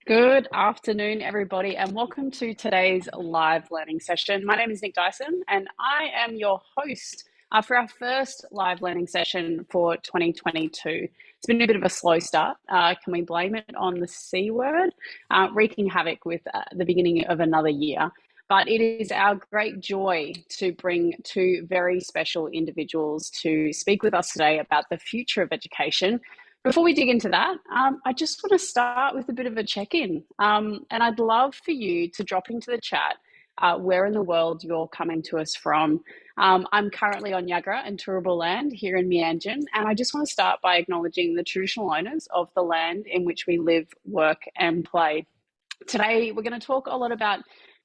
Good afternoon, everybody, and welcome to today's live learning session. My name is Dyson, and I am your host for our first live learning session for 2022. It's been a bit of a slow start. Can we blame it on the C word? Wreaking havoc with the beginning of another year. But it is our great joy to bring two very special individuals to speak with us today about the future of education. Before we dig into that, I just want to start with a bit of a check-in. And I'd love for you to drop into the chat where in the world you're coming to us from. I'm currently on Yagra and Turrbal land here in Meanjin, and I just want to start by acknowledging the traditional owners of the land in which we live, work, and play. Today, we're going to talk a lot about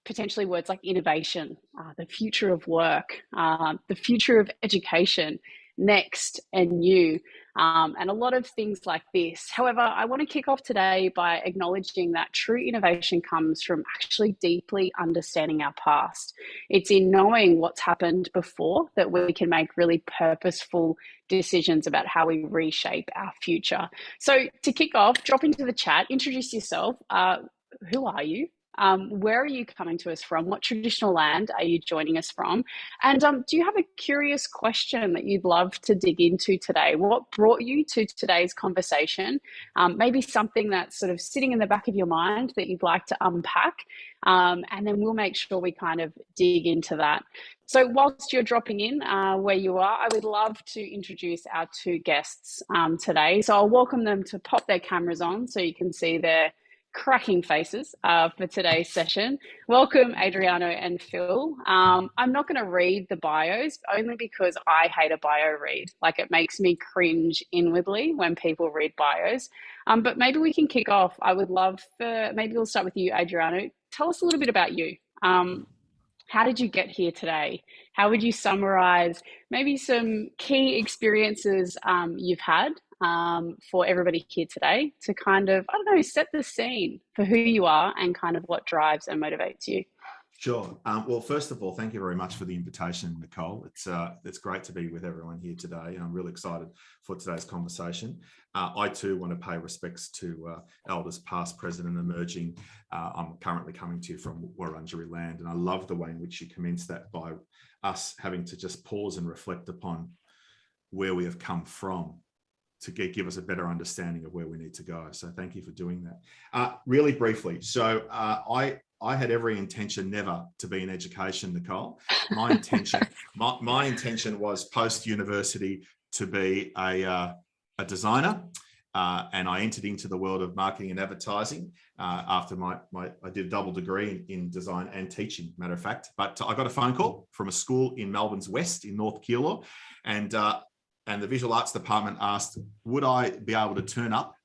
potentially words like innovation, the future of work, the future of education, next and new, and a lot of things like this. However, I want to kick off today by acknowledging that true innovation comes from actually deeply understanding our past. It's in knowing what's happened before that we can make really purposeful decisions about how we reshape our future. So to kick off, drop into the chat, introduce yourself. Who are you? Where are you coming to us from? What traditional land are you joining us from? And do you have a curious question that you'd love to dig into today? What brought you to today's conversation? Maybe something that's sort of sitting in the back of your mind that you'd like to unpack. And then we'll make sure we kind of dig into that. So whilst you're dropping in where you are, I would love to introduce our two guests today. So I'll welcome them to pop their cameras on so you can see their cracking faces for today's session. Welcome, Adriano and Phil. I'm not going to read the bios only because I hate a bio read. Like, it makes me cringe inwardly when people read bios. But maybe we can kick off. I would love for, maybe we'll start with you, Adriano. Tell us a little bit about you. How did you get here today? How would you summarize maybe some key experiences you've had for everybody here today to kind of, I don't know, set the scene for who you are and kind of what drives and motivates you? Sure. Well, first of all, thank you very much for the invitation, Nicole. It's great to be with everyone here today, and I'm really excited for today's conversation. I too want to pay respects to elders past, present, and emerging. I'm currently coming to you from Wurundjeri land, and I love the way in which you commenced that by us having to just pause and reflect upon where we have come from to give us a better understanding of where we need to go. So thank you for doing that. Really briefly, so I had every intention never to be in education, Nicole. My intention, my intention was post-university to be a designer, and I entered into the world of marketing and advertising after I did a double degree in design and teaching, matter of fact. But I got a phone call from a school in Melbourne's West in North Keilor, and the visual arts department asked, would I be able to turn up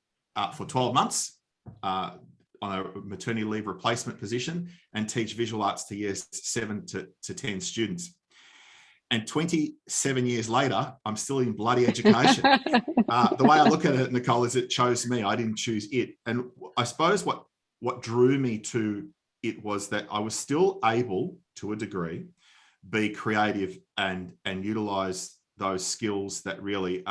for 12 months on a maternity leave replacement position and teach visual arts to years 7 to 10 students. And 27 years later, I'm still in bloody education. The way I look at it, Nicole, is it chose me. I didn't choose it. And I suppose what drew me to it was that I was still able, to a degree, be creative and utilize those skills that really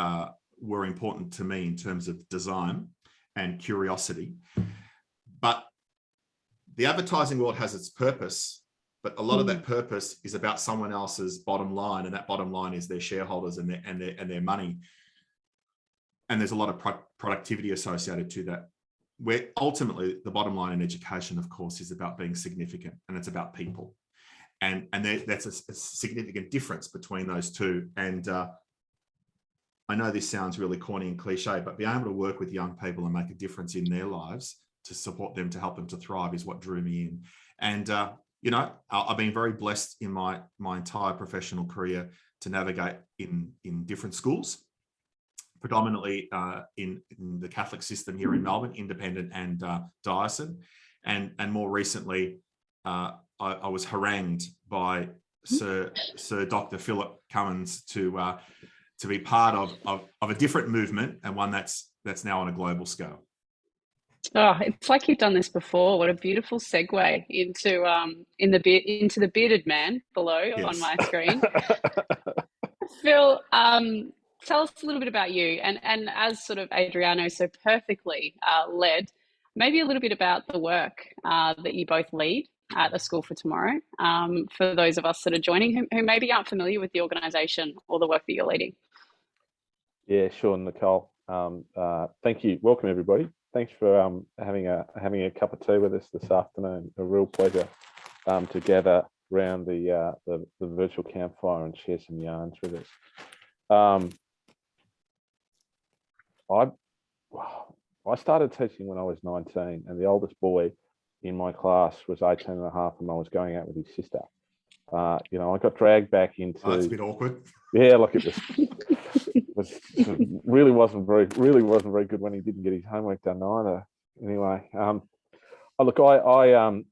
were important to me in terms of design and curiosity. But the advertising world has its purpose, but a lot of that purpose is about someone else's bottom line, and that bottom line is their shareholders and their money. And there's a lot of productivity associated to that, where ultimately the bottom line in education, of course, is about being significant, and it's about people. And that's a significant difference between those two. And I know this sounds really corny and cliche, but being able to work with young people and make a difference in their lives to support them, to help them to thrive, is what drew me in. And, I've been very blessed in my entire professional career to navigate in different schools, predominantly in the Catholic system here in Melbourne, independent and Dyson. And more recently, I was harangued by Sir Dr. Philip Cummins to be part of a different movement, and one that's now on a global scale. Oh, it's like you've done this before. What a beautiful segue into the bearded man below. Yes. On my screen. Phil, tell us a little bit about you, and as sort of Adriano so perfectly led. maybe a little bit about the work that you both lead at the School for Tomorrow, for those of us that are joining who maybe aren't familiar with the organisation or the work that you're leading. Yeah, sure, Nicole. Thank you. Welcome, everybody. Thanks for having a cup of tea with us this afternoon. A real pleasure to gather around the virtual campfire and share some yarns with us. I started teaching when I was 19, and the oldest boy in my class was 18 and a half, and I was going out with his sister. I got dragged back into... Oh, it's a bit awkward. Yeah, look, it really wasn't very good when he didn't get his homework done either. Anyway, look, I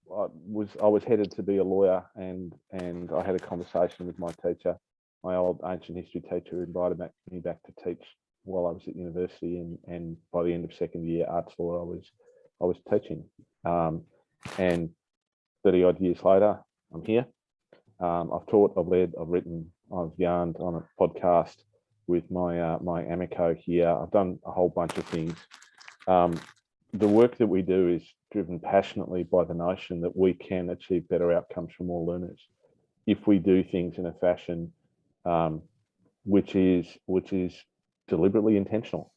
was headed to be a lawyer, and I had a conversation with my teacher. My old ancient history teacher invited me back to teach while I was at university, and by the end of second year arts law, I was teaching. And 30 odd years later, I'm here. I've taught, I've led, I've written, I've yarned on a podcast with my amico here. I've done a whole bunch of things. The work that we do is driven passionately by the notion that we can achieve better outcomes for more learners if we do things in a fashion which is deliberately intentional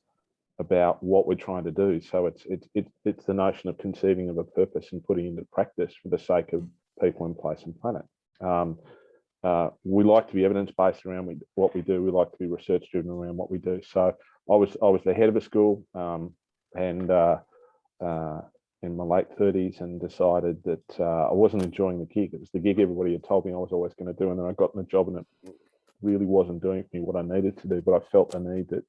about what we're trying to do. So it's the notion of conceiving of a purpose and putting into practice for the sake of people and place and planet. We like to be evidence-based around what we do. We like to be research-driven around what we do. So I was the head of a school and in my late 30s, and decided that I wasn't enjoying the gig. It was the gig everybody had told me I was always going to do, and then I got in the job and it really wasn't doing for me what I needed to do. But I felt the need that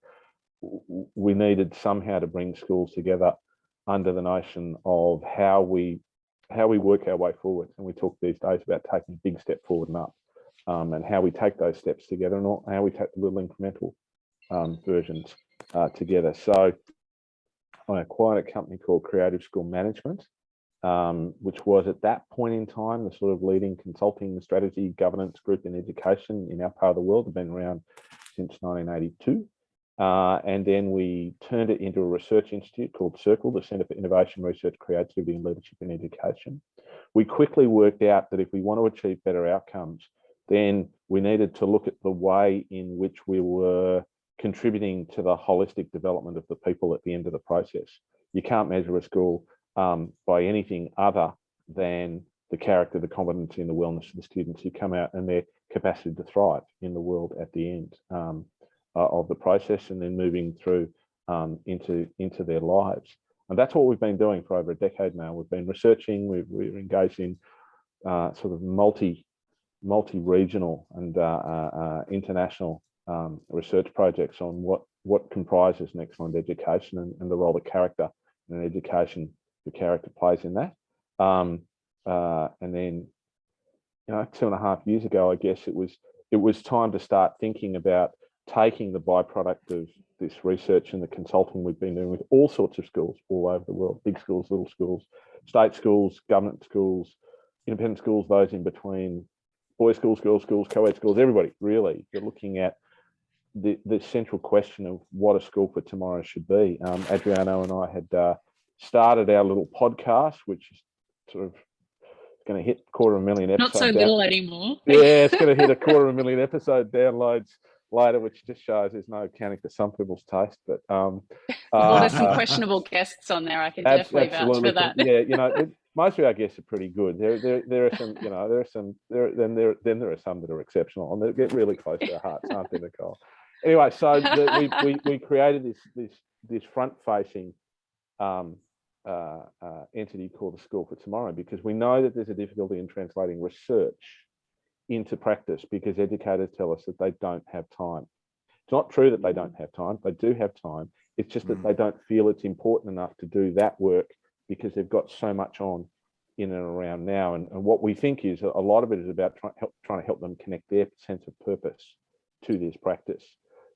we needed somehow to bring schools together under the notion of how we work our way forward. And we talk these days about taking a big step forward and up, and how we take those steps together, and how we take the little incremental versions together. So I acquired a company called Creative School Management, which was at that point in time the sort of leading consulting strategy governance group in education in our part of the world. Had been around since 1982. And then we turned it into a research institute called Circle, the Centre for Innovation, Research, Creativity and Leadership in Education. We quickly worked out that if we want to achieve better outcomes, then we needed to look at the way in which we were contributing to the holistic development of the people at the end of the process. You can't measure a school by anything other than the character, the competency and the wellness of the students who come out, and their capacity to thrive in the world at the end of the process, and then moving through into their lives. And that's what we've been doing for over a decade now. We've been researching, we're engaged in sort of multi-regional and international research projects on what comprises an excellent education, and the role of character in an education, the character plays in that. And then, 2.5 years ago, I guess it was time to start thinking about taking the byproduct of this research and the consulting we've been doing with all sorts of schools all over the world, big schools, little schools, state schools, government schools, independent schools, those in between, boys' schools, girls' schools, co-ed schools, everybody, really. You're looking at the central question of what a school for tomorrow should be. Adriano and I had started our little podcast, which is sort of going to hit 250,000 episodes. Not so little anymore. Yeah, it's going to hit 250,000 episode downloads later, which just shows there's no accounting for some people's taste. But well, there's some questionable guests on there. I can definitely vouch for that. Yeah, most of our guests are pretty good. There are some, there are some, there are some that are exceptional, and they get really close to our hearts, aren't they, Nicole? Anyway, so we created this front-facing entity called the School for Tomorrow, because we know that there's a difficulty in translating research into practice, because educators tell us that they don't have time. It's not true that they don't have time. They do have time. It's just that they don't feel it's important enough to do that work because they've got so much on in and around now. And what we think is a lot of it is about trying to help them connect their sense of purpose to this practice.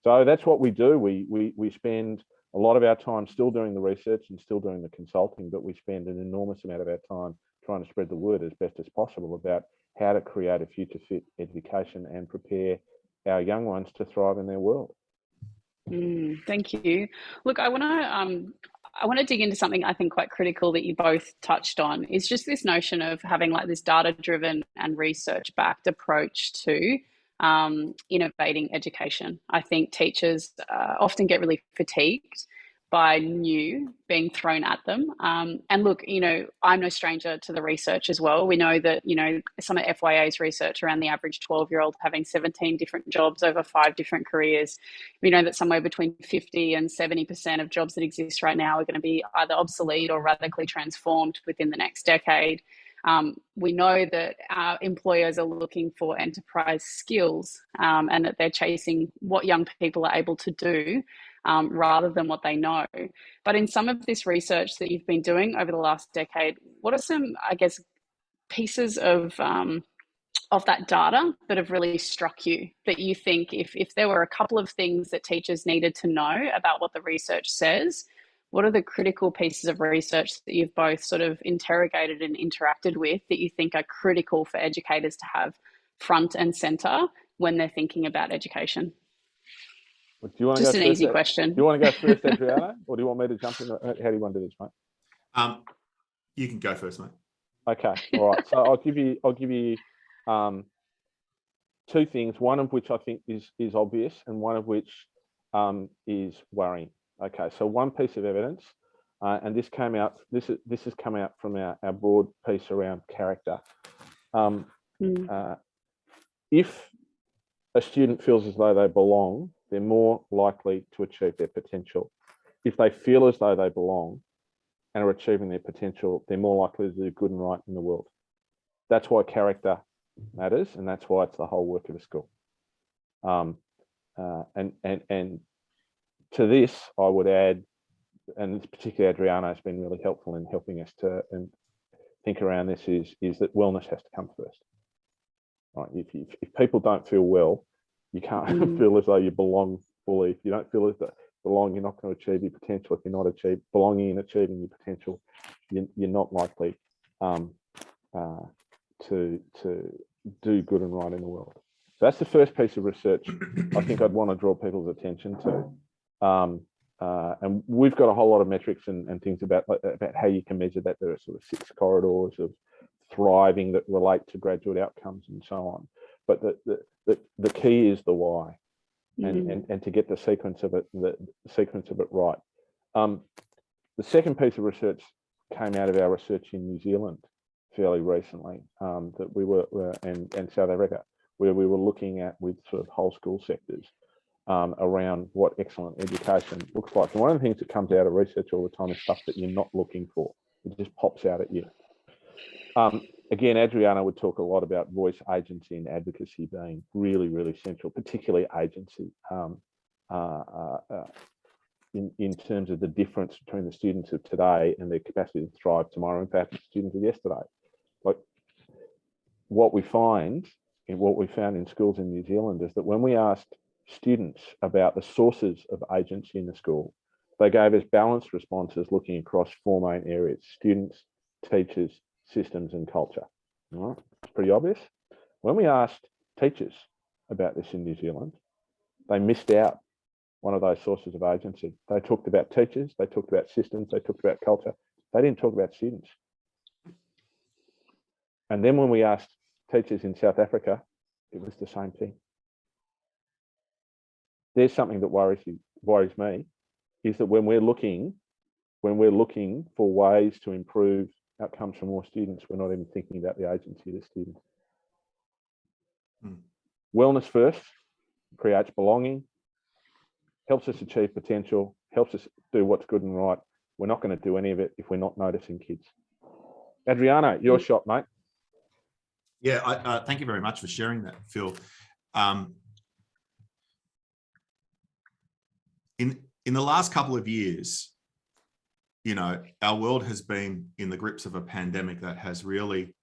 So that's what we do. We spend a lot of our time still doing the research and still doing the consulting, but we spend an enormous amount of our time trying to spread the word as best as possible about how to create a future fit education and prepare our young ones to thrive in their world. Thank you. Look, I want to I want to dig into something I think quite critical that you both touched on, is just this notion of having like this data-driven and research-backed approach to innovating education. I think teachers often get really fatigued by new being thrown at them. And look, I'm no stranger to the research as well. We know that, some of FYA's research around the average 12-year-old having 17 different jobs over 5 different careers. We know that somewhere between 50 and 70% of jobs that exist right now are going to be either obsolete or radically transformed within the next decade. We know that our employers are looking for enterprise skills and that they're chasing what young people are able to do rather than what they know. But in some of this research that you've been doing over the last decade, what are some, I guess, pieces of that data that have really struck you, that you think if there were a couple of things that teachers needed to know about what the research says, what are the critical pieces of research that you've both sort of interrogated and interacted with that you think are critical for educators to have front and center when they're thinking about education? Do you want to Just go an first, easy question. Do you want to go first, Adriano, or do you want me to jump in? How do you want to do this, mate? You can go first, mate. Okay, all right. So I'll give you two things. One of which I think is obvious, and one of which is worrying. Okay, so one piece of evidence, and this came out. This has come out from our broad piece around character. If a student feels as though they belong, they're more likely to achieve their potential. If they feel as though they belong and are achieving their potential, they're more likely to do good and right in the world. That's why character matters, and that's why it's the whole work of a school. And to this, I would add, and particularly Adriano has been really helpful in helping us to think around this, is that wellness has to come first. Right? If people don't feel well, you can't feel as though you belong fully. If you don't feel as though you belong, you're not going to achieve your potential. If you're not belonging and achieving your potential, you're not likely to do good and right in the world. So that's the first piece of research I think I'd want to draw people's attention to. And we've got a whole lot of metrics and things about how you can measure that. There are sort of 6 corridors of thriving that relate to graduate outcomes and so on. But the key is the why, and to get the sequence of it right. The second piece of research came out of our research in New Zealand fairly recently, that we were and South Africa, where we were looking at with sort of whole school sectors around what excellent education looks like. And one of the things that comes out of research all the time is stuff that you're not looking for. It just pops out at you. Again, Adriano would talk a lot about voice, agency, and advocacy being really, really central, particularly agency, in terms of the difference between the students of today and their capacity to thrive tomorrow, and perhaps the students of yesterday. Like what we found in schools in New Zealand is that when we asked students about the sources of agency in the school, they gave us balanced responses looking across 4 main areas: students, teachers, systems, and culture. All right, it's pretty obvious. When we asked teachers about this in New Zealand, they missed out one of those sources of agency. They talked about teachers, they talked about systems, they talked about culture. They didn't talk about students. And then when we asked teachers in South Africa, it was the same thing. There's something that worries me, is that when we're looking for ways to improve outcomes for more students, we're not even thinking about the agency of the student. Wellness first creates belonging, helps us achieve potential, helps us do what's good and right. We're not going to do any of it if we're not noticing kids. Adriano, your shot, mate. Yeah, thank you very much for sharing that, Phil. In the last couple of years, our world has been in the grips of a pandemic that has really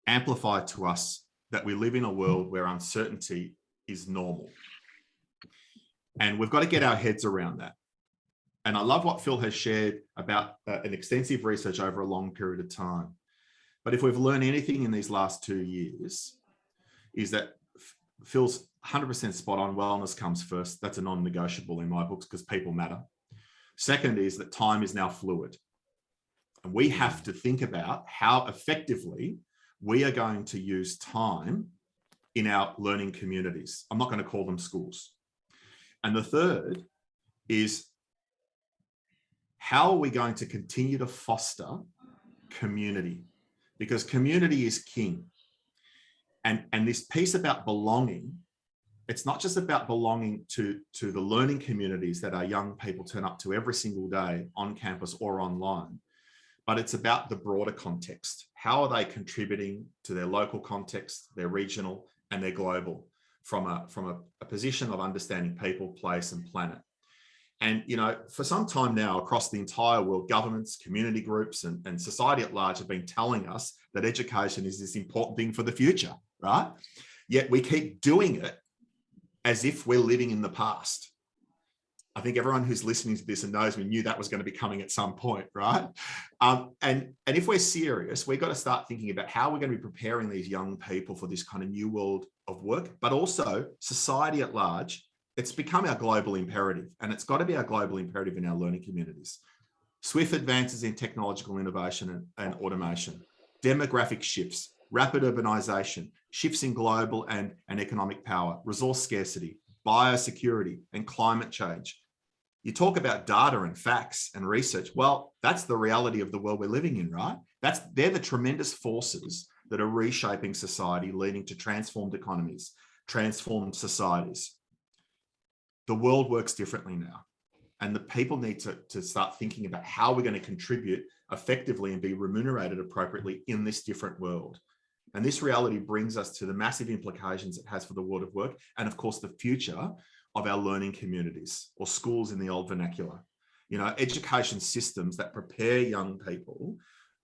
amplified to us that we live in a world where uncertainty is normal. And we've got to get our heads around that. And I love what Phil has shared about an extensive research over a long period of time. But if we've learned anything in these last 2 years, is that Phil's 100% spot on. Wellness comes first. That's a non-negotiable in my books because people matter. Second is that time is now fluid. And we have to think about how effectively we are going to use time in our learning communities. I'm not going to call them schools. And the third is, how are we going to continue to foster community? Because community is king. And this piece about belonging, it's not just about belonging to the learning communities that our young people turn up to every single day on campus or online, but it's about the broader context. How are they contributing to their local context, their regional, and their global, from a position of understanding people, place, and planet? And, you know, for some time now, across the entire world, governments, community groups, and society at large have been telling us that education is this important thing for the future, right? Yet we keep doing it as if we're living in the past. I think everyone who's listening to this and knows me knew that was going to be coming at some point, right? And if we're serious, we've got to start thinking about how we're going to be preparing these young people for this kind of new world of work, but also society at large. It's become our global imperative, and it's got to be our global imperative in our learning communities. Swift advances in technological innovation and automation, demographic shifts, rapid urbanization, shifts in global and economic power, resource scarcity, biosecurity, and climate change. You talk about data and facts and research. Well, that's the reality of the world we're living in, right? They're the tremendous forces that are reshaping society, leading to transformed economies, transformed societies. The world works differently now, and the people need to start thinking about how we're going to contribute effectively and be remunerated appropriately in this different world. And this reality brings us to the massive implications it has for the world of work, and of course the future of our learning communities, or schools in the old vernacular. You know, education systems that prepare young people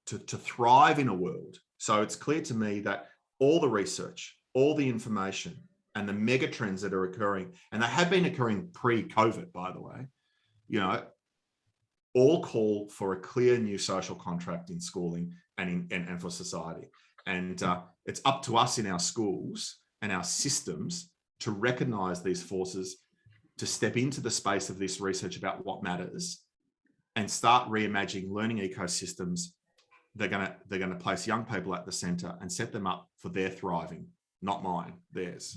to thrive in a world. So it's clear to me that all the research, all the information, and the mega trends that are occurring, and they have been occurring pre-COVID, by the way, you know, all call for a clear new social contract in schooling and for society. And it's up to us in our schools and our systems to recognize these forces, to step into the space of this research about what matters, and start reimagining learning ecosystems. They're going to place young people at the center and set them up for their thriving, not mine, theirs.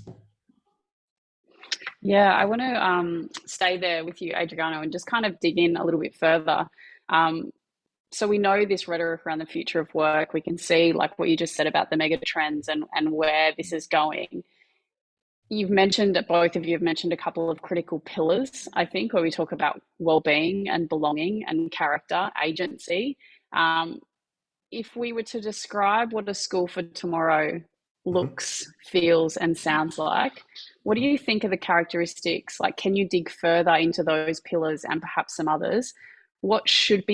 Yeah, I want to stay there with you, Adriano, and just kind of dig in a little bit further. So we know this rhetoric around the future of work. We can see, like what you just said about the mega trends and where this is going. You've mentioned, both of you have mentioned a couple of critical pillars, I think, where we talk about well-being and belonging and character, agency. If we were to describe what a school for tomorrow looks, feels, and sounds like, what do you think are the characteristics? Like, can you dig further into those pillars and perhaps some others? What should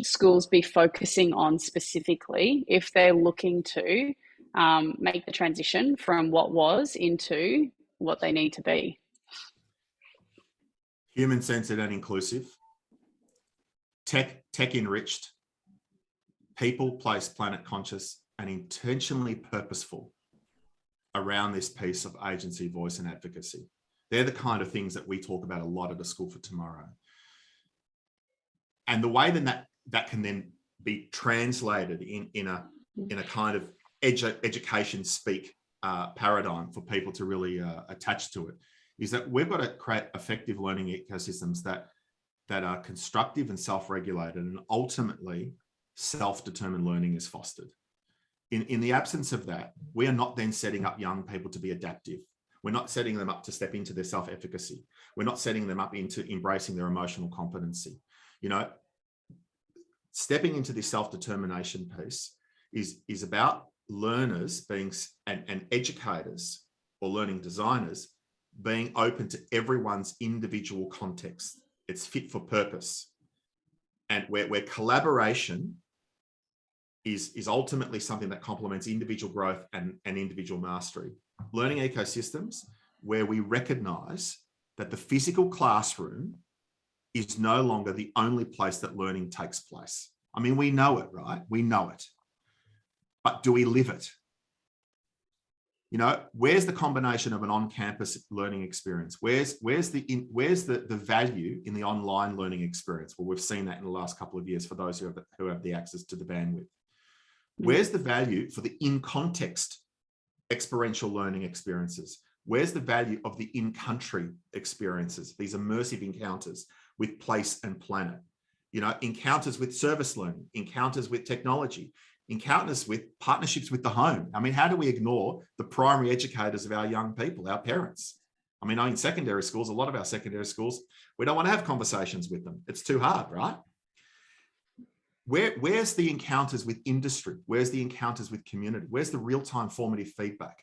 schools be focusing on specifically if they're looking to make the transition from what was into what they need to be? Human-centered and inclusive, tech enriched, people, place, planet conscious, and intentionally purposeful around this piece of agency, voice, and advocacy. They're the kind of things that we talk about a lot at a school for tomorrow. And the way then that can then be translated in a kind of education speak paradigm for people to really attach to it is that we've got to create effective learning ecosystems that are constructive and self-regulated, and ultimately self-determined learning is fostered. In the absence of that, we are not then setting up young people to be adaptive. We're not setting them up to step into their self-efficacy. We're not setting them up into embracing their emotional competency. You know, stepping into this self-determination piece is about learners being, and educators or learning designers being open to everyone's individual context. It's fit for purpose. And where collaboration is ultimately something that complements individual growth and individual mastery. Learning ecosystems where we recognize that the physical classroom is no longer the only place that learning takes place. I mean, we know it, right? We know it. But do we live it? You know, where's the combination of an on-campus learning experience? Where's the value in the online learning experience? Well, we've seen that in the last couple of years for those who have the access to the bandwidth. Where's the value for the in-context experiential learning experiences? Where's the value of the in-country experiences, these immersive encounters with place and planet? You know, encounters with service learning, encounters with technology, encounters with partnerships with the home. I mean, how do we ignore the primary educators of our young people, our parents? I mean, in secondary schools, a lot of our secondary schools, we don't want to have conversations with them. It's too hard, right? Where's the encounters with industry? Where's the encounters with community? Where's the real-time formative feedback?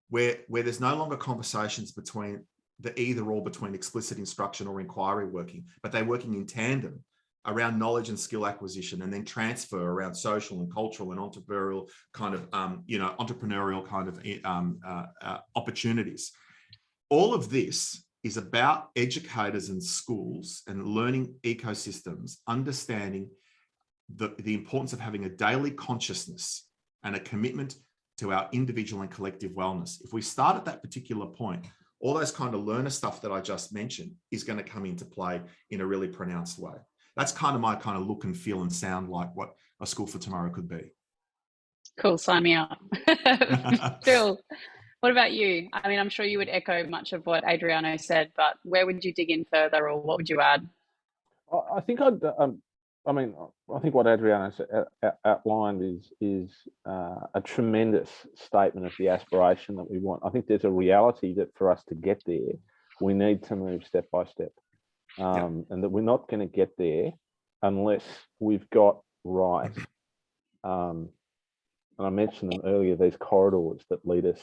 Where there's no longer conversations between the either or between explicit instruction or inquiry working, but they're working in tandem around knowledge and skill acquisition, and then transfer around social and cultural and entrepreneurial kind of, opportunities. All of this is about educators and schools and learning ecosystems understanding the importance of having a daily consciousness and a commitment to our individual and collective wellness. If we start at that particular point, all those kind of learner stuff that I just mentioned is going to come into play in a really pronounced way. That's kind of my kind of look and feel and sound like what a school for tomorrow could be. Cool, sign me up. Phil, what about you? I mean, I'm sure you would echo much of what Adriano said, but where would you dig in further, or what would you add? I think I think what Adriano outlined is a tremendous statement of the aspiration that we want. I think there's a reality that for us to get there, we need to move step by step. And that we're not going to get there unless we've got right. And I mentioned them earlier, these corridors that lead us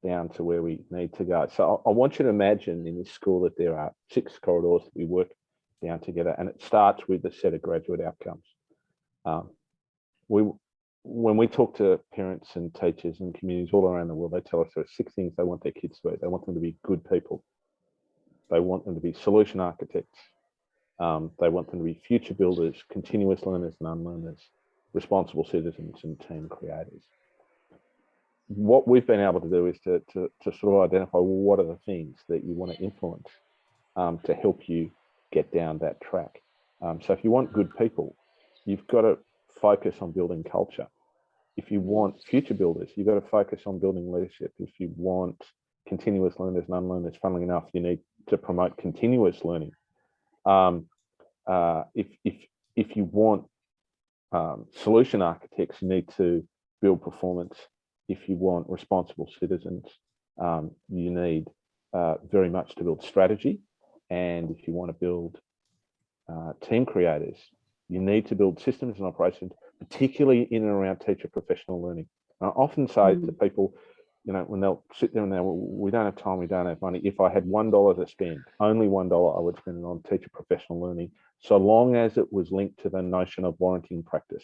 down to where we need to go. So I want you to imagine in this school that there are 6 corridors that we work down together, and it starts with a set of graduate outcomes. When we talk to parents and teachers and communities all around the world, they tell us there are 6 things they want their kids to be. They want them to be good people. They want them to be solution architects. They want them to be future builders, continuous learners and unlearners, responsible citizens and team creators. What we've been able to do is to sort of identify what are the things that you want to influence to help you get down that track. So if you want good people, you've got to focus on building culture. If you want future builders, you've got to focus on building leadership. If you want continuous learners and unlearners, funnily enough, you need to promote continuous learning. If you want solution architects, you need to build performance. If you want responsible citizens, you need very much to build strategy. And if you want to build team creators, you need to build systems and operations, particularly in and around teacher professional learning. I often say to people, you know, when they'll sit there and they'll, we don't have time, we don't have money. If I had $1 to spend, only $1, I would spend it on teacher professional learning, so long as it was linked to the notion of warranting practice.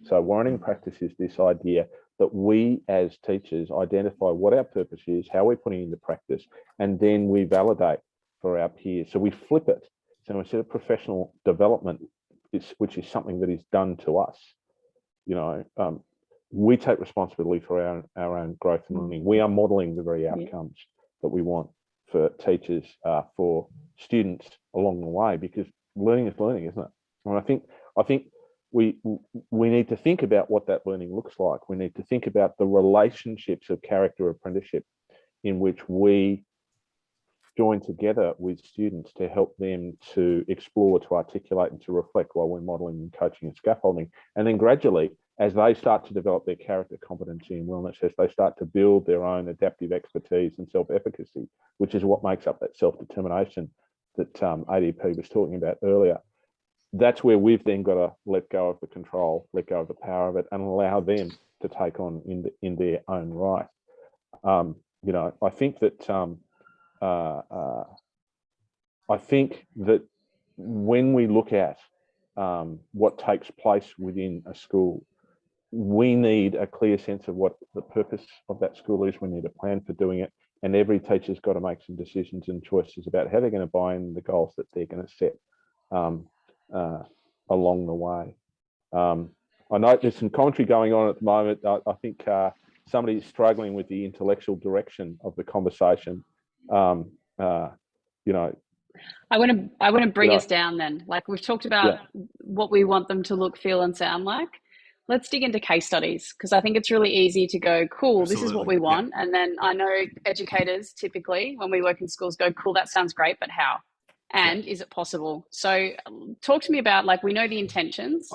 So warranting practice is this idea that we as teachers identify what our purpose is, how we're putting it into practice, and then we validate for our peers. So we flip it. So instead of professional development, which is something that is done to us, you know, we take responsibility for our own growth and learning. We are modeling the very outcomes that we want for teachers, for students along the way, because learning is learning, isn't it? And I think we need to think about what that learning looks like. We need to think about the relationships of character apprenticeship in which we join together with students to help them to explore, to articulate and to reflect while we're modeling and coaching and scaffolding. And then gradually, as they start to develop their character competency and wellness, as they start to build their own adaptive expertise and self-efficacy, which is what makes up that self-determination that ADP was talking about earlier, that's where we've then got to let go of the control, let go of the power of it, and allow them to take on in their own right. You know, I think that when we look at what takes place within a school, we need a clear sense of what the purpose of that school is. We need a plan for doing it, and every teacher's got to make some decisions and choices about how they're going to buy in the goals that they're going to set along the way. I know there's some commentary going on at the moment. I think somebody struggling with the intellectual direction of the conversation, you know, I want to bring us down then. Like we've talked about what we want them to look, feel, and sound like. Let's dig into case studies, because I think it's really easy to go, cool, Absolutely. this is what we want. And then I know educators typically, when we work in schools, go, cool, that sounds great, but how? And is it possible? So talk to me about, like, we know the intentions.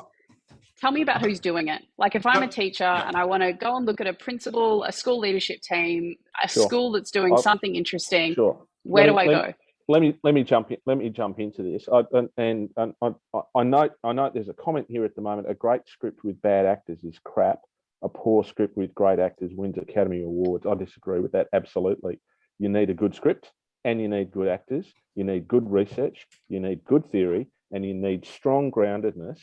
Tell me about who's doing it. Like if I'm a teacher and I want to go and look at a principal, a school leadership team, a school that's doing something interesting, where do I go? Let me jump in. Let me jump into this. I note there's a comment here at the moment. A great script with bad actors is crap. A poor script with great actors wins Academy Awards. I disagree with that absolutely. You need a good script and you need good actors. You need good research. You need good theory, and you need strong groundedness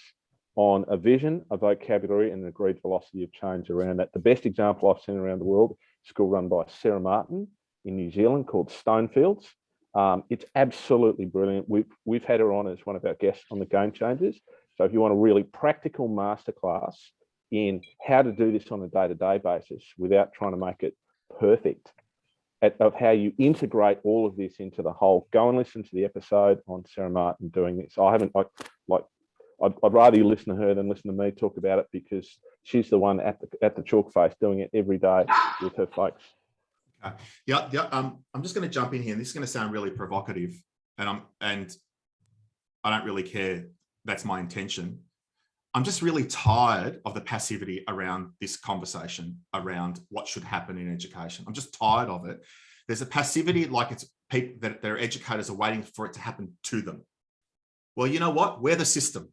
on a vision, a vocabulary, and an agreed velocity of change around that. The best example I've seen around the world, a school run by Sarah Martin in New Zealand called Stonefields. It's absolutely brilliant. We've had her on as one of our guests on the Game Changers. So if you want a really practical masterclass in how to do this on a day-to-day basis without trying to make it perfect, of how you integrate all of this into the whole, go and listen to the episode on Sarah Martin doing this. I'd rather you listen to her than listen to me talk about it, because she's the one at the chalk face doing it every day with her folks. I'm just going to jump in here, and this is going to sound really provocative, and I don't really care. That's my intention. I'm just really tired of the passivity around this conversation around what should happen in education. I'm just tired of it. There's a passivity, like it's people that their educators are waiting for it to happen to them. Well, you know what? We're the system.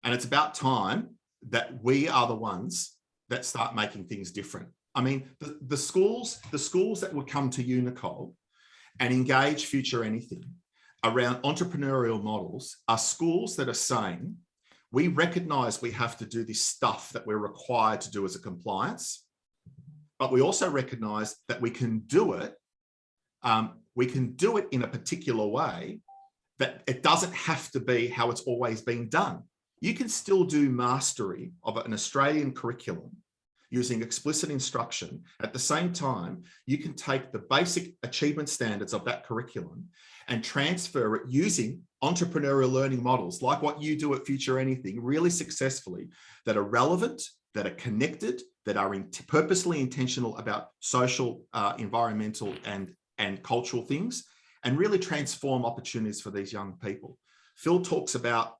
And it's about time that we are the ones that start making things different. I mean, the schools that would come to you, Nicole, and engage Future Anything around entrepreneurial models are schools that are saying, we recognize we have to do this stuff that we're required to do as a compliance, but we also recognize that we can do it. We can do it in a particular way, that it doesn't have to be how it's always been done. You can still do mastery of an Australian curriculum using explicit instruction. At the same time, you can take the basic achievement standards of that curriculum and transfer it using entrepreneurial learning models like what you do at Future Anything really successfully, that are relevant, that are connected, that are purposely intentional about social, environmental, and cultural things, and really transform opportunities for these young people. Phil talks about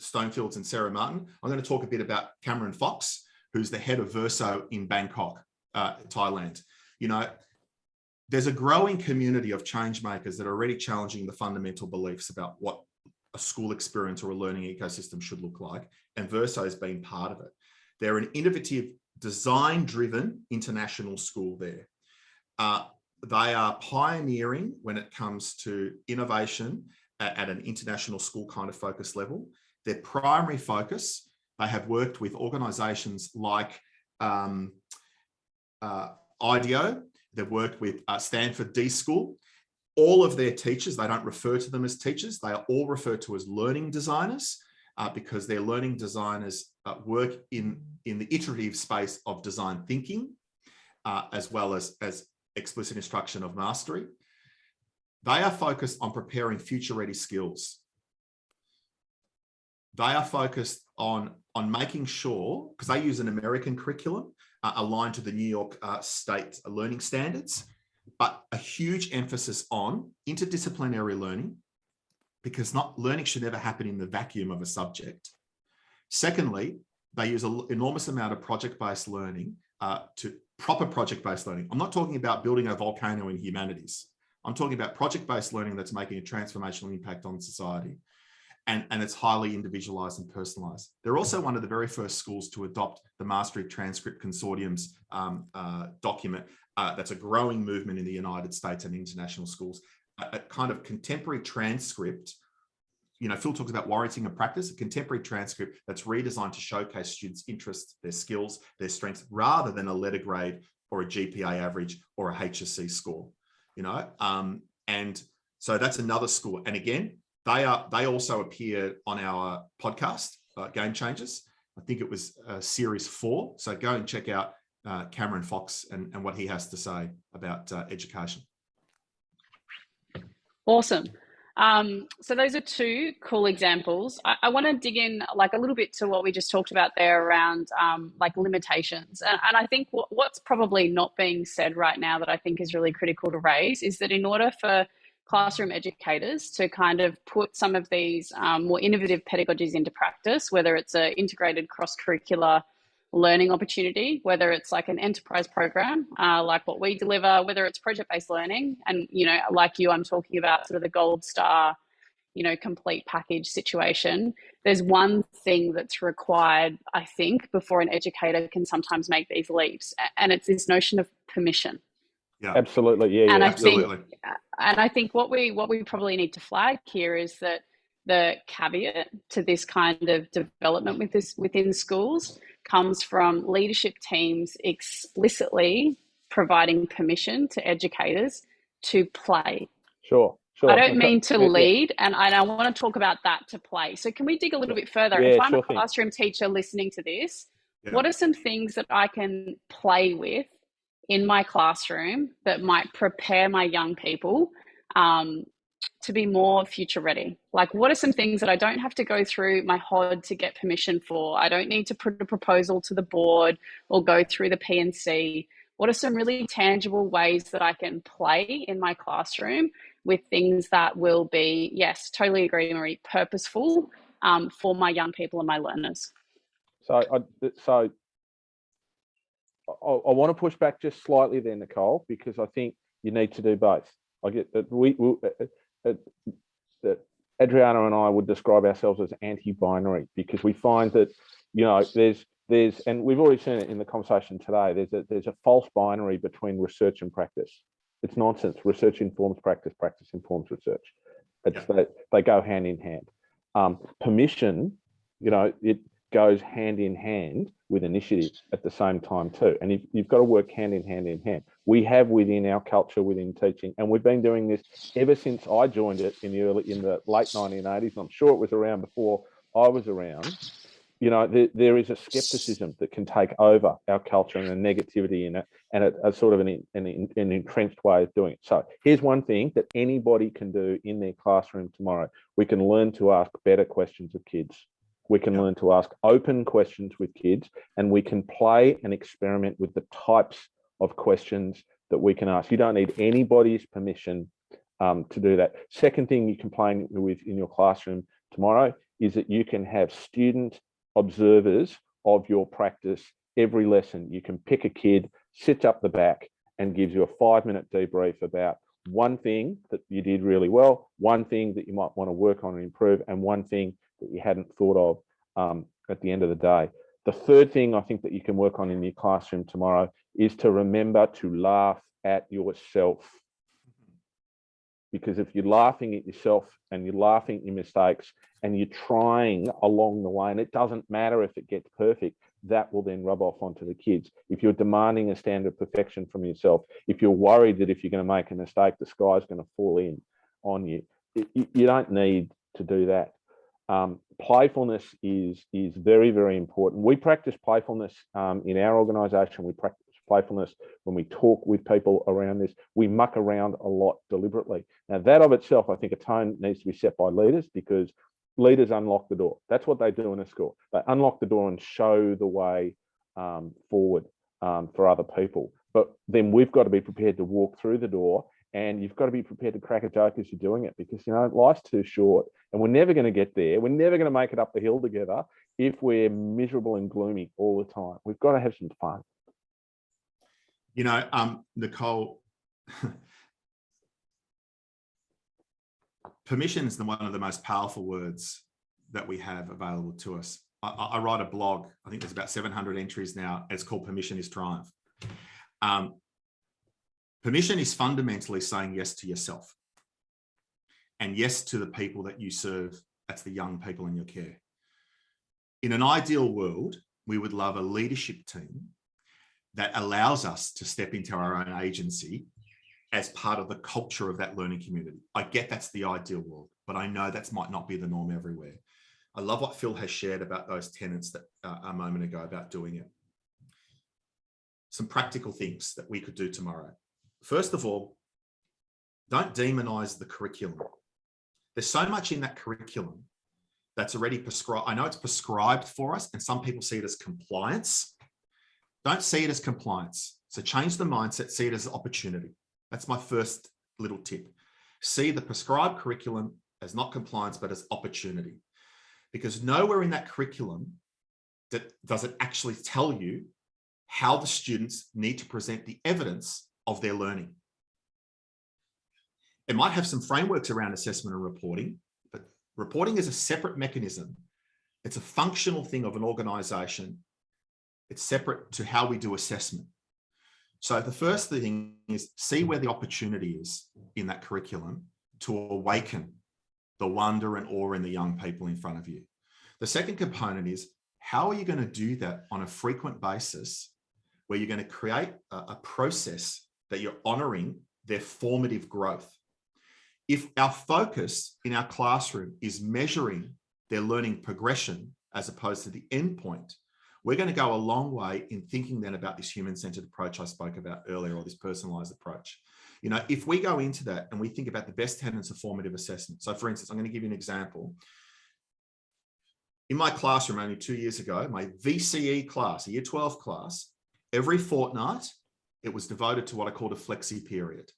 Stonefields and Sarah Martin. I'm going to talk a bit about Cameron Fox, who's the head of Verso in Bangkok, Thailand. You know, there's a growing community of change makers that are already challenging the fundamental beliefs about what a school experience or a learning ecosystem should look like, and Verso has been part of it. They're an innovative, design-driven international school there. They are pioneering when it comes to innovation at an international school kind of focus level. Their primary focus, they have worked with organizations like IDEO. They've worked with Stanford D School. All of their teachers, they don't refer to them as teachers. They are all referred to as learning designers because their learning designers work in the iterative space of design thinking, as well as explicit instruction of mastery. They are focused on preparing future-ready skills. They are focused on making sure, because they use an American curriculum aligned to the New York State learning standards, but a huge emphasis on interdisciplinary learning, because learning should never happen in the vacuum of a subject. Secondly, they use an enormous amount of project-based learning to proper project-based learning. I'm not talking about building a volcano in humanities. I'm talking about project-based learning that's making a transformational impact on society. And it's highly individualized and personalized. They're also one of the very first schools to adopt the Mastery Transcript Consortium's document. That's a growing movement in the United States and international schools. A kind of contemporary transcript. You know, Phil talks about warranting a practice, a contemporary transcript that's redesigned to showcase students' interests, their skills, their strengths, rather than a letter grade or a GPA average or a HSC score. You know, and so that's another school. And again, they also appear on our podcast, Game Changers, I think it was series 4. So go and check out Cameron Fox and what he has to say about education. Awesome. So those are 2 cool examples. I want to dig in like a little bit to what we just talked about there around like limitations. And I think what's probably not being said right now that I think is really critical to raise is that in order for classroom educators to kind of put some of these more innovative pedagogies into practice, whether it's an integrated cross-curricular learning opportunity, whether it's like an enterprise program, like what we deliver, whether it's project-based learning, and, you know, like you, I'm talking about sort of the gold star, you know, complete package situation. There's one thing that's required, I think, before an educator can sometimes make these leaps, and it's this notion of permission. Yeah, absolutely. Yeah, and yeah, I think what we probably need to flag here is that the caveat to this kind of development within schools comes from leadership teams explicitly providing permission to educators to play. Sure. I don't mean to lead, and I want to talk about that, to play. So can we dig a little bit further? Yeah, if I'm sure a classroom teacher listening to this, yeah. What are some things that I can play with in my classroom that might prepare my young people to be more future ready? Like, what are some things that I don't have to go through my HOD to get permission for? I don't need to put a proposal to the board or go through the P&C. What are some really tangible ways that I can play in my classroom with things that will be, yes, totally agree, Marie, purposeful for my young people and my learners? So I want to push back just slightly there, Nicole, because I think you need to do both. I get that that Adriano and I would describe ourselves as anti-binary, because we find that, you know, there's and we've already seen it in the conversation today, there's a false binary between research and practice. It's nonsense. Research informs practice, practice informs research. They go hand in hand. Permission, you know, it goes hand in hand with initiative at the same time too, and you've got to work hand in hand. We have within our culture within teaching, and we've been doing this ever since I joined it in the late 1980s. I'm sure it was around before I was around. You know, there is a skepticism that can take over our culture and a negativity in it, and a sort of an entrenched way of doing it. So here's one thing that anybody can do in their classroom tomorrow. We can learn to ask better questions of kids. We can learn to ask open questions with kids, and we can play and experiment with the types of questions that we can ask. You don't need anybody's permission to do that. Second thing you can play with in your classroom tomorrow is that you can have student observers of your practice every lesson. You can pick a kid, sits up the back, and gives you a 5-minute debrief about one thing that you did really well, one thing that you might want to work on and improve, and one thing that you hadn't thought of at the end of the day. The third thing I think that you can work on in your classroom tomorrow is to remember to laugh at yourself. Because if you're laughing at yourself and you're laughing at your mistakes and you're trying along the way, and it doesn't matter if it gets perfect, that will then rub off onto the kids. If you're demanding a standard of perfection from yourself, if you're worried that if you're going to make a mistake, the sky's going to fall in on you, you don't need to do that. Playfulness is very, very important. We practice playfulness in our organisation. We practice playfulness when we talk with people around this. We muck around a lot deliberately. Now, that of itself, I think a tone needs to be set by leaders, because leaders unlock the door. That's what they do in a school. They unlock the door and show the way forward for other people. But then we've got to be prepared to walk through the door, and you've got to be prepared to crack a joke as you're doing it, because, you know, life's too short and we're never going to get there. We're never going to make it up the hill together if we're miserable and gloomy all the time. We've got to have some fun. You know, Nicole, permission is one of the most powerful words that we have available to us. I write a blog. I think there's about 700 entries now. It's called Permission is Triumph. Permission is fundamentally saying yes to yourself and yes to the people that you serve. That's the young people in your care. In an ideal world, we would love a leadership team that allows us to step into our own agency as part of the culture of that learning community. I get that's the ideal world, but I know that might not be the norm everywhere. I love what Phil has shared about those tenets that a moment ago about doing it. Some practical things that we could do tomorrow. First of all, don't demonize the curriculum. There's so much in that curriculum that's already prescribed. I know it's prescribed for us, and some people see it as compliance. Don't see it as compliance. So change the mindset, see it as an opportunity. That's my first little tip. See the prescribed curriculum as not compliance, but as opportunity. Because nowhere in that curriculum does it actually tell you how the students need to present the evidence of their learning. It might have some frameworks around assessment and reporting, but reporting is a separate mechanism. It's a functional thing of an organization. It's separate to how we do assessment. So the first thing is see where the opportunity is in that curriculum to awaken the wonder and awe in the young people in front of you. The second component is how are you going to do that on a frequent basis where you're going to create a process that you're honoring their formative growth. If our focus in our classroom is measuring their learning progression as opposed to the end point, we're going to go a long way in thinking then about this human-centered approach I spoke about earlier, or this personalized approach. You know, if we go into that and we think about the best tenets of formative assessment. So for instance, I'm going to give you an example. In my classroom only 2 years ago, my VCE class, a year 12 class, every fortnight, it was devoted to what I called a flexi period.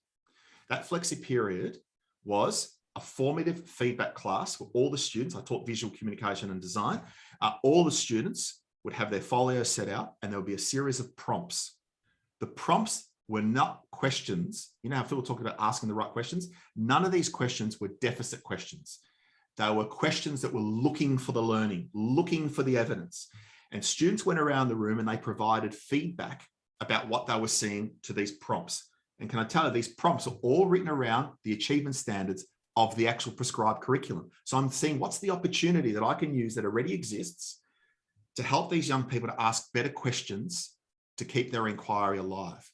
That flexi period was a formative feedback class for all the students. I taught visual communication and design. All the students would have their folio set out and there would be a series of prompts. The prompts were not questions. You know how Phil talked about asking the right questions? None of these questions were deficit questions. They were questions that were looking for the learning, looking for the evidence. And students went around the room and they provided feedback about what they were seeing to these prompts. And can I tell you, these prompts are all written around the achievement standards of the actual prescribed curriculum. So I'm seeing what's the opportunity that I can use that already exists to help these young people to ask better questions to keep their inquiry alive.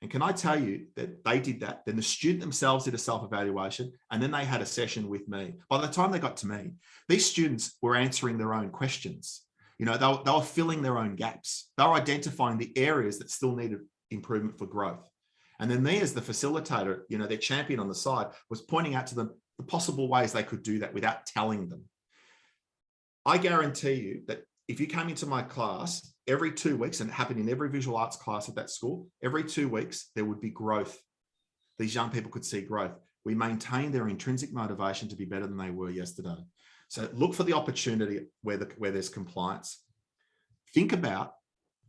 And can I tell you that they did that, then the student themselves did a self-evaluation, and then they had a session with me. By the time they got to me, these students were answering their own questions. You know, they were filling their own gaps. They were identifying the areas that still needed improvement for growth. And then me as the facilitator, you know, their champion on the side, was pointing out to them the possible ways they could do that without telling them. I guarantee you that if you came into my class every 2 weeks, and it happened in every visual arts class at that school, every 2 weeks, there would be growth. These young people could see growth. We maintain their intrinsic motivation to be better than they were yesterday. So look for the opportunity where there's compliance. Think about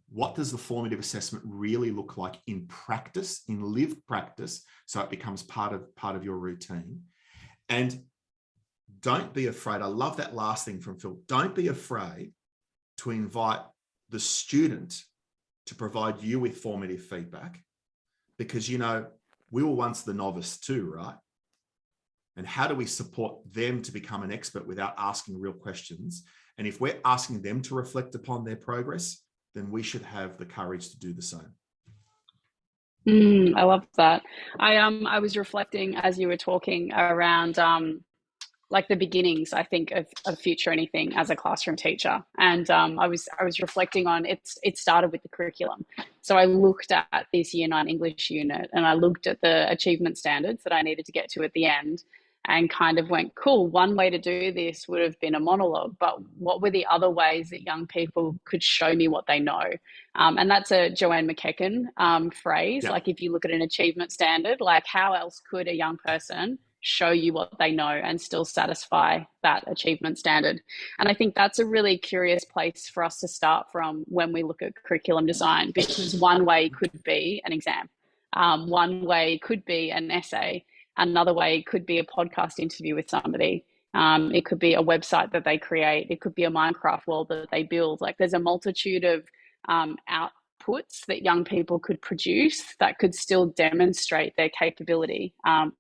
what does the formative assessment really look like in practice, in lived practice, so it becomes part of your routine. And don't be afraid. I love that last thing from Phil. Don't be afraid to invite the student to provide you with formative feedback, because, you know, we were once the novice too, right? And how do we support them to become an expert without asking real questions? And if we're asking them to reflect upon their progress, then we should have the courage to do the same. I love that. I was reflecting as you were talking around like the beginnings, I think, of Future Anything as a classroom teacher. And I was reflecting on it started with the curriculum. So I looked at this Year 9 English unit and I looked at the achievement standards that I needed to get to at the end and kind of went, cool, one way to do this would have been a monologue, but what were the other ways that young people could show me what they know? And that's a Joanne McKecken phrase. Yeah. Like if you look at an achievement standard, like how else could a young person show you what they know and still satisfy that achievement standard? And I think that's a really curious place for us to start from when we look at curriculum design, because one way could be an exam. One way could be an essay. Another way could be a podcast interview with somebody. It could be a website that they create. It could be a Minecraft world that they build. Like there's a multitude of outputs that young people could produce that could still demonstrate their capability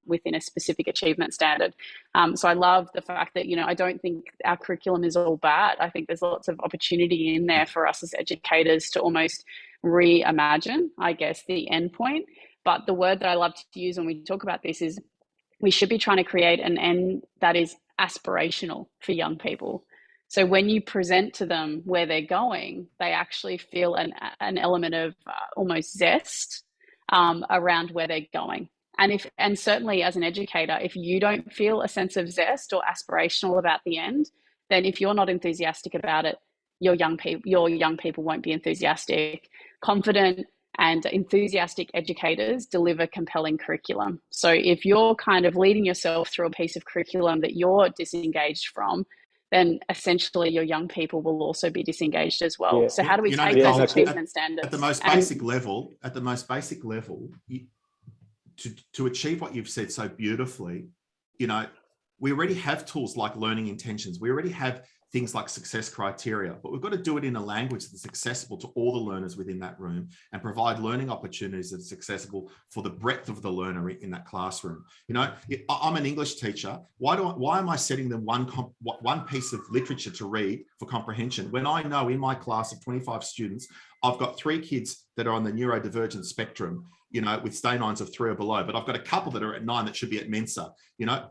within a specific achievement standard. So I love the fact that, you know, I don't think our curriculum is all bad. I think there's lots of opportunity in there for us as educators to almost reimagine, I guess, the end point. But the word that I love to use when we talk about this is we should be trying to create an end that is aspirational for young people. So when you present to them where they're going, they actually feel an element of almost zest around where they're going. And certainly as an educator, if you don't feel a sense of zest or aspirational about the end, then if you're not enthusiastic about it, your young people won't be enthusiastic. Confident and enthusiastic educators deliver compelling curriculum. So if you're kind of leading yourself through a piece of curriculum that you're disengaged from, then essentially your young people will also be disengaged as well. Yeah. So how do we take Nicole, those achievement standards? At the most basic level, to achieve what you've said so beautifully, we already have tools like learning intentions. We already have things like success criteria, but we've got to do it in a language that's accessible to all the learners within that room and provide learning opportunities that's accessible for the breadth of the learner in that classroom. I'm an English teacher. Why am I setting them one piece of literature to read for comprehension when I know in my class of 25 students, I've got 3 kids that are on the neurodivergent spectrum, with stanines of 3 or below, but I've got a couple that are at 9 that should be at Mensa.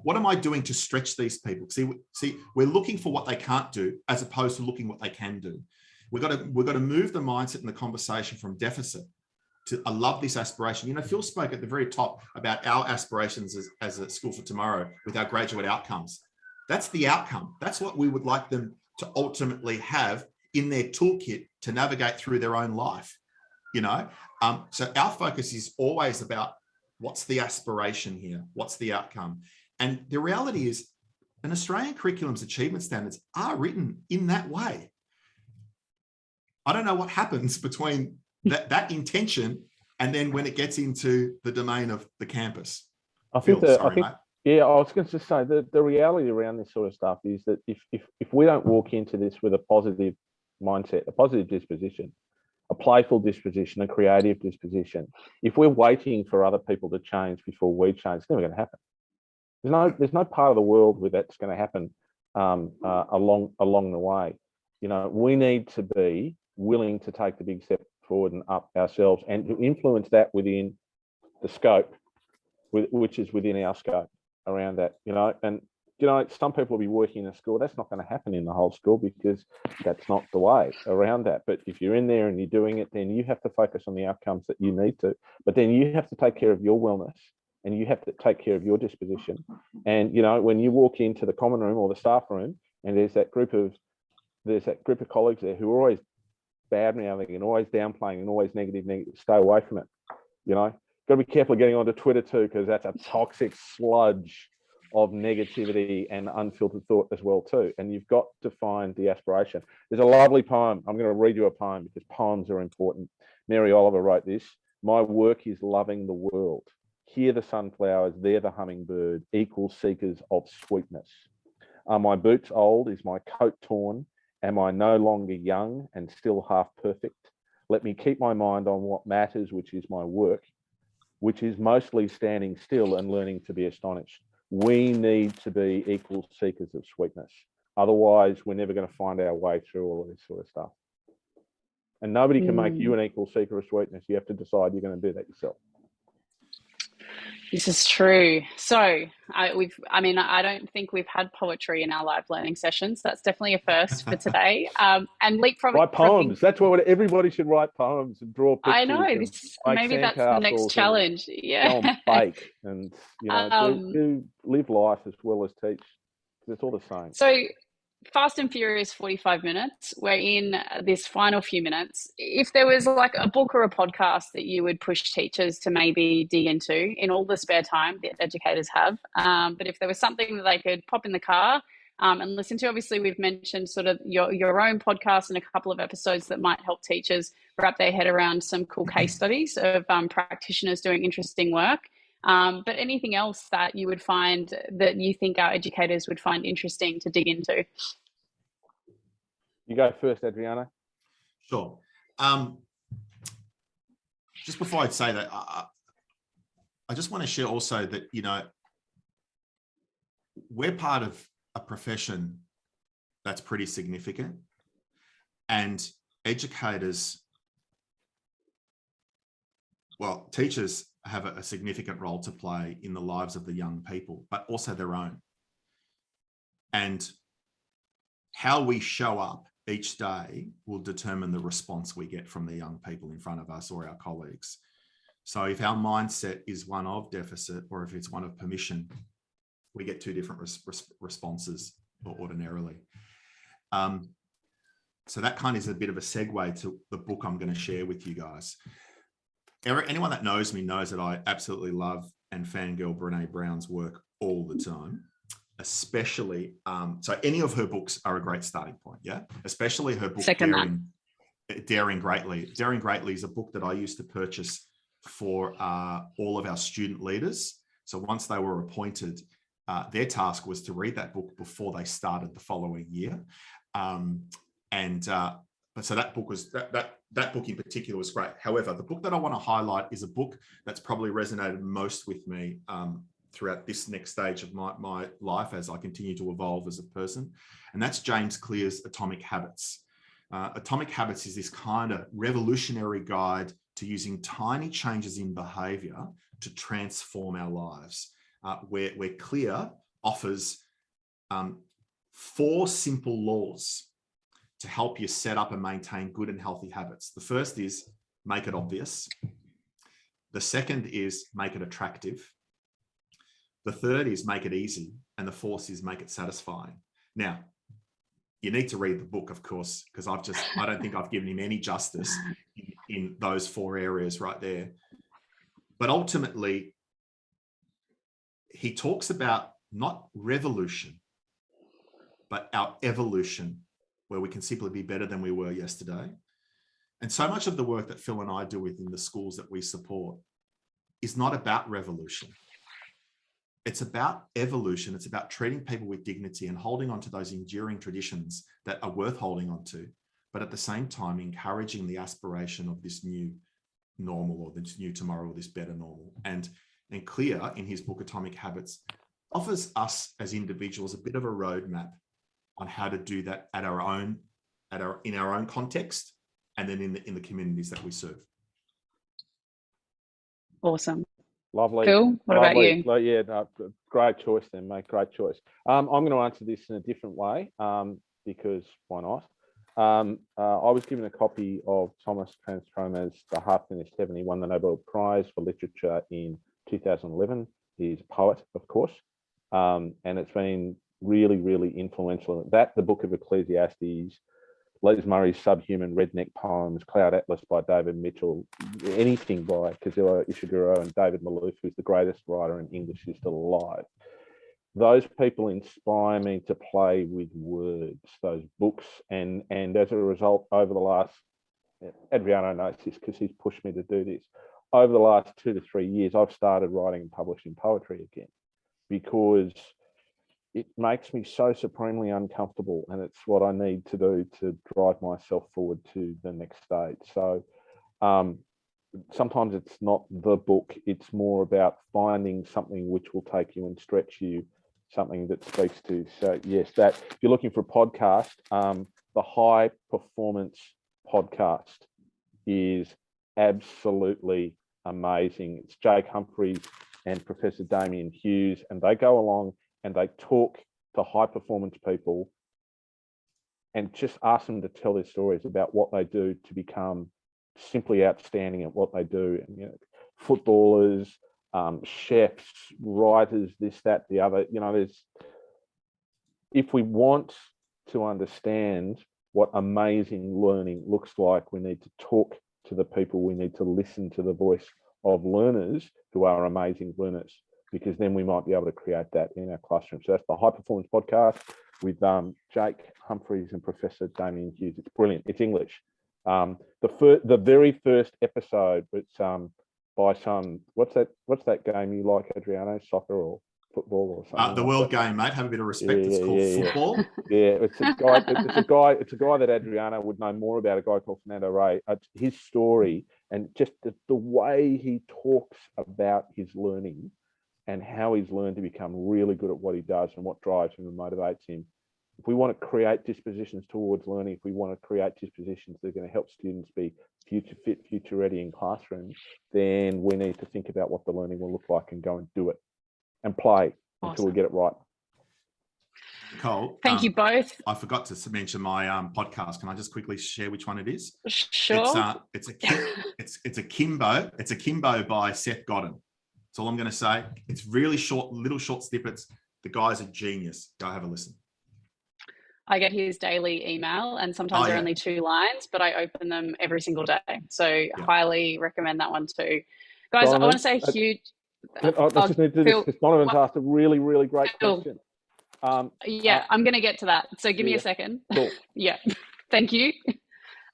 What am I doing to stretch these people? See, we're looking for what they can't do as opposed to looking what they can do. We've got to move the mindset and the conversation from deficit to I love this aspiration. Phil spoke at the very top about our aspirations as a school for tomorrow with our graduate outcomes. That's the outcome. That's what we would like them to ultimately have in their toolkit to navigate through their own life. So our focus is always about what's the aspiration here? What's the outcome? And the reality is an Australian curriculum's achievement standards are written in that way. I don't know what happens between that intention and then when it gets into the domain of the campus. I think yeah, I was going to say the reality around this sort of stuff is that if we don't walk into this with a positive mindset, a positive disposition, a playful disposition, a creative disposition, if we're waiting for other people to change before we change, it's never going to happen. There's no part of the world where that's going to happen along the way. We need to be willing to take the big step forward and up ourselves and to influence that within the scope, which is within our scope around that, and some people will be working in a school. That's not going to happen in the whole school because that's not the way around that. But if you're in there and you're doing it, then you have to focus on the outcomes that you need to. But then you have to take care of your wellness and you have to take care of your disposition. And, when you walk into the common room or the staff room and there's that group of colleagues there who are always bad-mouthing and always downplaying and always negative, stay away from it. Got to be careful getting onto Twitter too, because that's a toxic sludge of negativity and unfiltered thought as well too. And you've got to find the aspiration. There's a lovely poem. I'm going to read you a poem because poems are important. Mary Oliver wrote this. My work is loving the world. Here the sunflowers, there the hummingbird, equal seekers of sweetness. Are my boots old? Is my coat torn? Am I no longer young and still half perfect? Let me keep my mind on what matters, which is my work, which is mostly standing still and learning to be astonished. We need to be equal seekers of sweetness. Otherwise, we're never going to find our way through all of this sort of stuff. And nobody can make you an equal seeker of sweetness. You have to decide you're going to do that yourself. This is true. So I don't think we've had poetry in our live learning sessions. That's definitely a first for today. And leapfrogging. Write poems. That's what everybody should write poems and draw pictures. I know. Maybe that's the next challenge. Yeah. Go and bake and do live life as well as teach. It's all the same. So fast and furious 45 minutes. We're in this final few minutes. If there was like a book or a podcast that you would push teachers to maybe dig into in all the spare time that educators have, but if there was something that they could pop in the car and listen to, obviously we've mentioned sort of your own podcast and a couple of episodes that might help teachers wrap their head around some cool case studies of practitioners doing interesting work. But anything else that you would find that you think our educators would find interesting to dig into? You go first, Adriano. Sure. Just before I'd say that, I just want to share also that, we're part of a profession that's pretty significant, and educators, teachers have a significant role to play in the lives of the young people, but also their own. And how we show up each day will determine the response we get from the young people in front of us or our colleagues. So if our mindset is one of deficit or if it's one of permission, we get two different responses ordinarily. So that kind of is a bit of a segue to the book I'm going to share with you guys. Anyone that knows me knows that I absolutely love and fangirl Brené Brown's work all the time, especially, so any of her books are a great starting point, yeah? Especially her book, Daring Greatly. Daring Greatly is a book that I used to purchase for all of our student leaders. So once they were appointed, their task was to read that book before they started the following year. But so that book was that book in particular was great. However, the book that I want to highlight is a book that's probably resonated most with me throughout this next stage of my life as I continue to evolve as a person, and that's James Clear's Atomic Habits. Atomic Habits is this kind of revolutionary guide to using tiny changes in behavior to transform our lives, where Clear offers 4 simple laws to help you set up and maintain good and healthy habits. The first is make it obvious. The second is make it attractive. The third is make it easy. And the fourth is make it satisfying. Now, you need to read the book, of course, because I don't think I've given him any justice in those 4 areas right there. But ultimately, he talks about not revolution, but our evolution, where we can simply be better than we were yesterday. And so much of the work that Phil and I do within the schools that we support is not about revolution. It's about evolution. It's about treating people with dignity and holding on to those enduring traditions that are worth holding on to, but at the same time, encouraging the aspiration of this new normal or this new tomorrow or this better normal. And Clear, in his book, Atomic Habits, offers us as individuals a bit of a roadmap on how to do that in our own context, and then in the communities that we serve. Awesome. Lovely. Phil, what about you? Yeah, no, great choice then, mate. Great choice. I'm going to answer this in a different way because why not? I was given a copy of Thomas Transtromer's The Half Finished Heaven. He won the Nobel Prize for Literature in 2011. He's a poet, of course, and it's been really, really influential. That, the Book of Ecclesiastes, Les Murray's Subhuman Redneck Poems, Cloud Atlas by David Mitchell, anything by Kazuo Ishiguro and David Malouf, who's the greatest writer in English who's still alive. Those people inspire me to play with words, those books. And as a result, over the last, Adriano knows this because he's pushed me to do this, over the last 2 to 3 years, I've started writing and publishing poetry again because it makes me so supremely uncomfortable, and it's what I need to do to drive myself forward to the next stage. So sometimes it's not the book, it's more about finding something which will take you and stretch you, something that speaks to. So yes, that if you're looking for a podcast, the High Performance Podcast is absolutely amazing. It's Jake Humphreys and Professor Damien Hughes, and they go along and they talk to high performance people and just ask them to tell their stories about what they do to become simply outstanding at what they do. And, you know, footballers, chefs, writers, this, that, the other, you know, if we want to understand what amazing learning looks like, we need to talk to the people, we need to listen to the voice of learners who are amazing learners, because then we might be able to create that in our classroom. So that's the High Performance Podcast with Jake Humphreys and Professor Damien Hughes. It's brilliant. It's English. The very first episode, it's by some, what's that game you like, Adriano? Soccer or football or something? The World Game, mate. Have a bit of respect. It's called football. Yeah, it's a guy that Adriano would know more about, a guy called Fernando Ray. His story and just the way he talks about his learning and how he's learned to become really good at what he does and what drives him and motivates him. If we want to create dispositions towards learning, if we want to create dispositions that are going to help students be future fit, future ready in classrooms, then we need to think about what the learning will look like and go and do it and play until we get it right. Nicole, Thank you both. I forgot to mention my podcast. Can I just quickly share which one it is? Sure. It's a Kimbo. It's a Kimbo by Seth Godin. That's all I'm going to say. It's really short, little short snippets. The guy's a genius. Go have a listen. I get his daily email, and sometimes they're only 2 lines, but I open them every single day. So highly recommend that one too. Guys, Donovan, I want to say a huge... I just need to do this because Donovan's asked a really, really great question. I'm going to get to that. So give me a second. Cool. Yeah, thank you.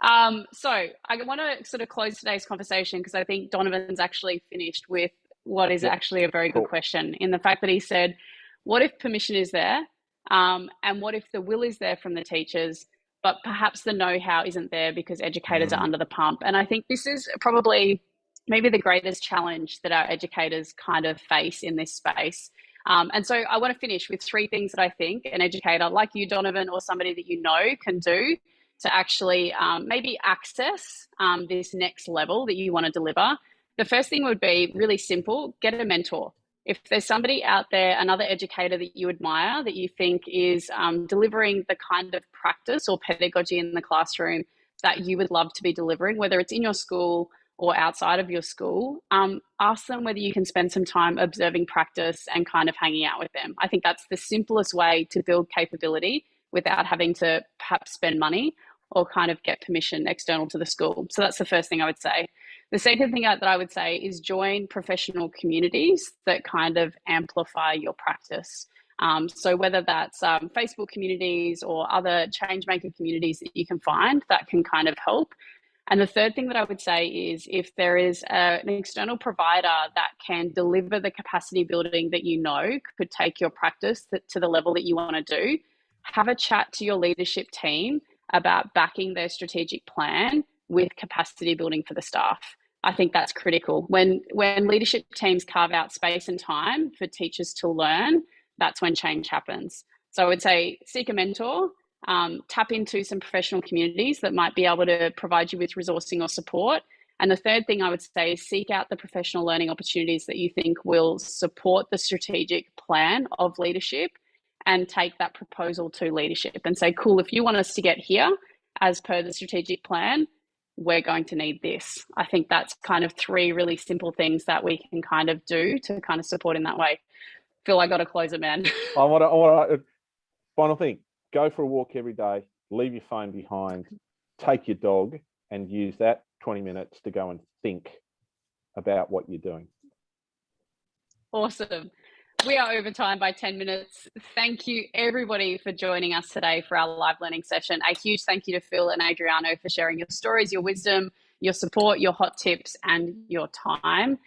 So I want to sort of close today's conversation because I think Donovan's actually finished with what is actually a very good question, in the fact that he said, what if permission is there? And what if the will is there from the teachers, but perhaps the know-how isn't there because educators are under the pump? And I think this is probably maybe the greatest challenge that our educators kind of face in this space. And so I want to finish with 3 things that I think an educator like you, Donovan, or somebody that you know can do to actually maybe access this next level that you want to deliver. The first thing would be really simple: get a mentor. If there's somebody out there, another educator that you admire, that you think is delivering the kind of practice or pedagogy in the classroom that you would love to be delivering, whether it's in your school or outside of your school, ask them whether you can spend some time observing practice and kind of hanging out with them. I think that's the simplest way to build capability without having to perhaps spend money or kind of get permission external to the school. So that's the first thing I would say. The second thing that I would say is join professional communities that kind of amplify your practice. So whether that's Facebook communities or other change maker communities that you can find that can kind of help. And the third thing that I would say is if there is an external provider that can deliver the capacity building that you know could take your practice to the level that you want to do, have a chat to your leadership team about backing their strategic plan with capacity building for the staff. I think that's critical. When leadership teams carve out space and time for teachers to learn, that's when change happens. So I would say seek a mentor, tap into some professional communities that might be able to provide you with resourcing or support. And the third thing I would say is seek out the professional learning opportunities that you think will support the strategic plan of leadership, and take that proposal to leadership and say, cool, if you want us to get here as per the strategic plan, we're going to need this. I think that's kind of 3 really simple things that we can kind of do to kind of support in that way. Phil, I got to close it, man. I want to, final thing, go for a walk every day, leave your phone behind, take your dog and use that 20 minutes to go and think about what you're doing. Awesome. We are over time by 10 minutes. Thank you, everybody, for joining us today for our live learning session. A huge thank you to Phil and Adriano for sharing your stories, your wisdom, your support, your hot tips, and your time.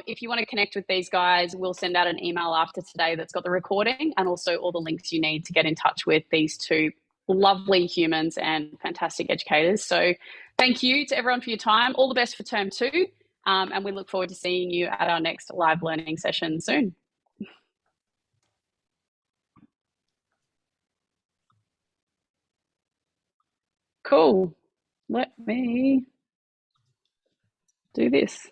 If you want to connect with these guys, we'll send out an email after today that's got the recording and also all the links you need to get in touch with these 2 lovely humans and fantastic educators. So thank you to everyone for your time. All the best for term 2. And we look forward to seeing you at our next live learning session soon. Cool. Let me do this.